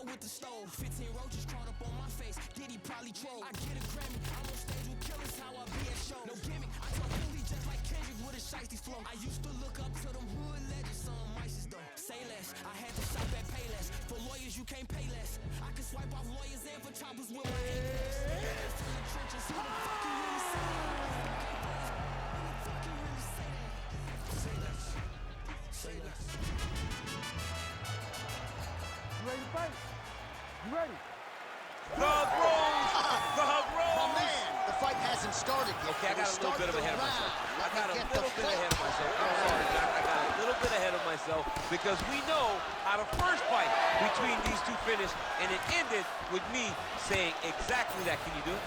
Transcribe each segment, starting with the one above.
with the stove. 15 roaches crawled up on my face. Diddy probably troll. I get a Grammy. I'm on stage with killers. How I be at shows. No gimmick. I told Billy just like Kendrick with a shiesty flow. I used to look up to them hood legends. Some mices though. Say less. I had to shop at Payless. For lawyers, you can't pay less. I can swipe off lawyers and for choppers with my Apex. From the trenches, who the fuck you really say that? Who the fuck you really say that? Say less. Say less. You ready to fight? You ready? Thug Rose! Thug Rose! Oh man, the fight hasn't started yet. Okay, I got a little bit ahead of myself. I got a little bit ahead of myself. I'm sorry, Doc. I got a little bit ahead of myself because we know how the first fight between these two finished, and it ended with me saying exactly that. Can you do it?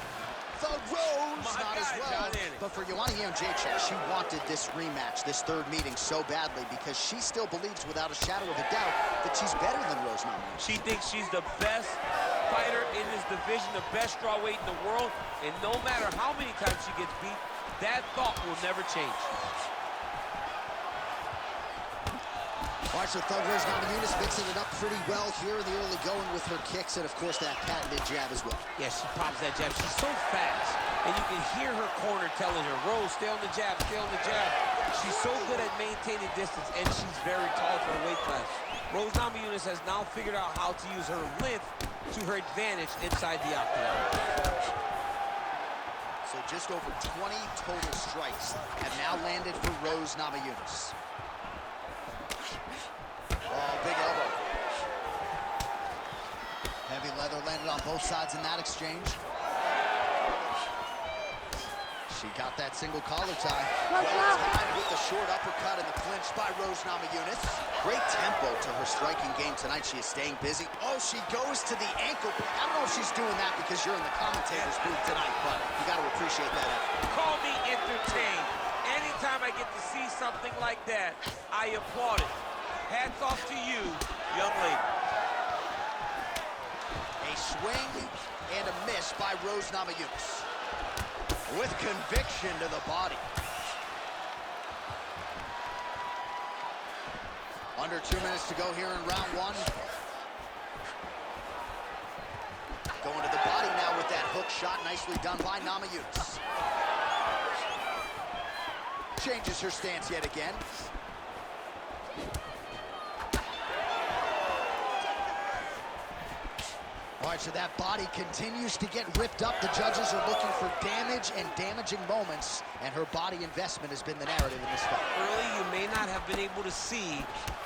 Thug Rose, My not guy, as well. Joanna. But for Joanna Jacek, she wanted this rematch, this third meeting so badly because she still believes without a shadow of a doubt that she's better than Rose Namajunas. She thinks she's the best fighter in this division, the best strawweight in the world, and no matter how many times she gets beat, that thought will never change. All right, so Thug Rose Namajunas mixing it up pretty well here in the early going with her kicks and, of course, that patented jab as well. Yeah, she pops that jab. She's so fast, and you can hear her corner telling her, Rose, stay on the jab, stay on the jab. She's so good at maintaining distance, and she's very tall for her weight class. Rose Namajunas has now figured out how to use her length to her advantage inside the octagon. So just over 20 total strikes have now landed for Rose Namajunas. Oh, big elbow. Heavy leather landed on both sides in that exchange. She got that single collar tie. Well timed with the short uppercut and the clinch by Rose Namajunas. Great tempo to her striking game tonight. She is staying busy. Oh, she goes to the ankle. I don't know if she's doing that because you're in the commentator's booth tonight, but you got to appreciate that effort. Call me entertained. Anytime I get to see something like that, I applaud it. Hats off to you, young lady. A swing and a miss by Rose Namajunas. With conviction to the body. Under 2 minutes to go here in round one. Going to the body now with that hook shot. Nicely done by Namajunas. Changes her stance yet again. All right, so that body continues to get ripped up. The judges are looking for damage and damaging moments, and her body investment has been the narrative in this fight. Early, you may not have been able to see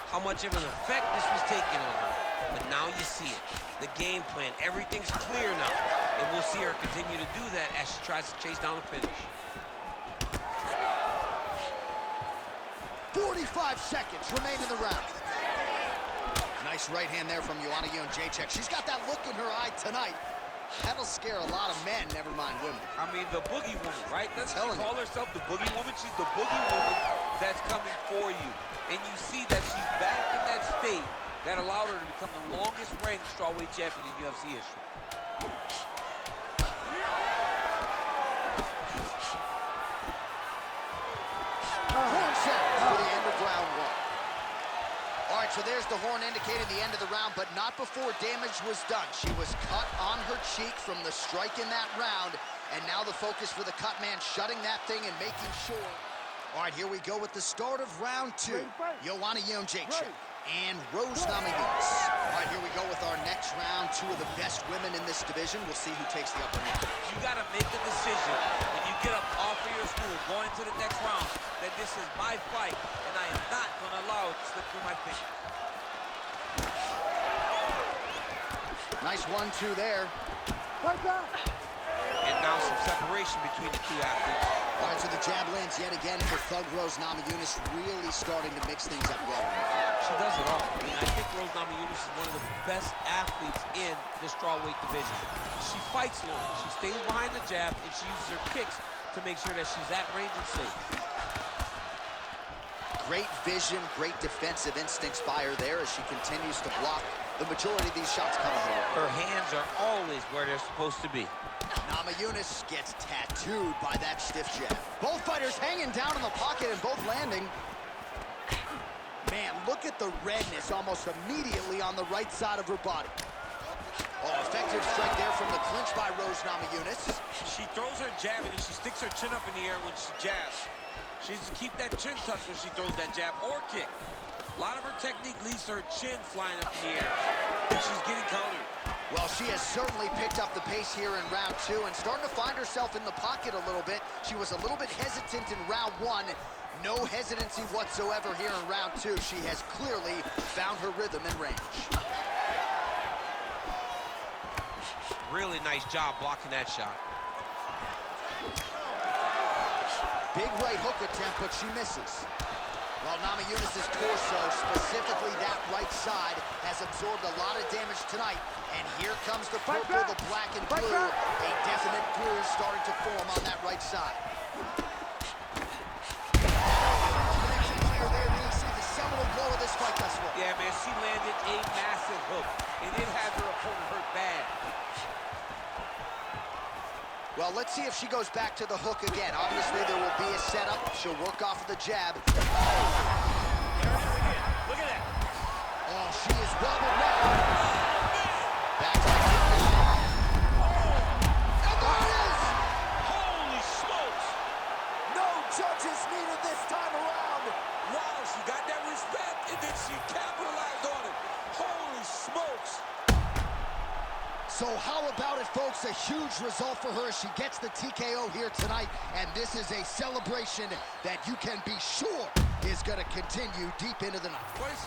how much of an effect this was taking on her, but now you see it. The game plan, everything's clear now, and we'll see her continue to do that as she tries to chase down the finish. 45 seconds remain in the round. Nice right hand there from Joanna Jacek. She's got that look in her eye tonight. That'll scare a lot of men, never mind women. I mean, the boogie woman, right? Doesn't she call you. herself the boogie woman? She's the boogie woman that's coming for you. And you see that she's back in that state that allowed her to become the longest-reigning strawweight champion in UFC history. Horn set for the end of round one. All right, so there's the horn indicating the end of the round, but not before damage was done. She was cut on her cheek from the strike in that round, and now the focus for the cut man, shutting that thing and making sure. All right, here we go with the start of round two. Joanna Jacek and Rose Namajunas. All right, here we go with our next round. Two of the best women in this division. We'll see who takes the upper hand. You got to make a decision when you get up off of your stool, going to the next round, that this is my fight, and I am not going to allow it to slip through my fingers. Nice 1-2 there. And now some separation between the two athletes. All right, so the jab lands yet again for Thug Rose Namajunas, really starting to mix things up well. She does it all. I mean, I think Rose Namajunas is one of the best athletes in the strawweight division. She fights long. She stays behind the jab, and she uses her kicks to make sure that she's at range and safe. Great vision, great defensive instincts by her there as she continues to block the majority of these shots coming her way. Her hands are always where they're supposed to be. Namajunas gets tattooed by that stiff jab. Both fighters hanging down in the pocket and both landing. Man, look at the redness almost immediately on the right side of her body. Oh, effective strike there from the clinch by Rose Namajunas. She throws her jab and she sticks her chin up in the air when she jabs. She needs to keep that chin tucked when she throws that jab or kick. A lot of her technique leads to her chin flying up in the air. And she's getting countered. Well, she has certainly picked up the pace here in round 2 and starting to find herself in the pocket a little bit. She was a little bit hesitant in round 1. No hesitancy whatsoever here in round 2. She has clearly found her rhythm and range. Really nice job blocking that shot. Big right hook attempt, but she misses. Well, Namajunas' torso, specifically that right side, has absorbed a lot of damage tonight. And here comes the purple, the black and blue. A definite bruise starting to form on that right side. There you see the seminal blow of this fight thus far. Yeah, man, she landed a massive hook, and it has her opponent hurt bad. Well, let's see if she goes back to the hook again. Obviously, there will be a setup. She'll work off of the jab. There it is again. Look at that. Oh, she is well around. Back to the and there it is! Holy smokes! No judges needed this time around. Wow, she got that respect, and then she capitalized on it. Holy smokes! So how about it, folks? A huge result for her. She gets the TKO here tonight, and this is a celebration that you can be sure is going to continue deep into the night. What is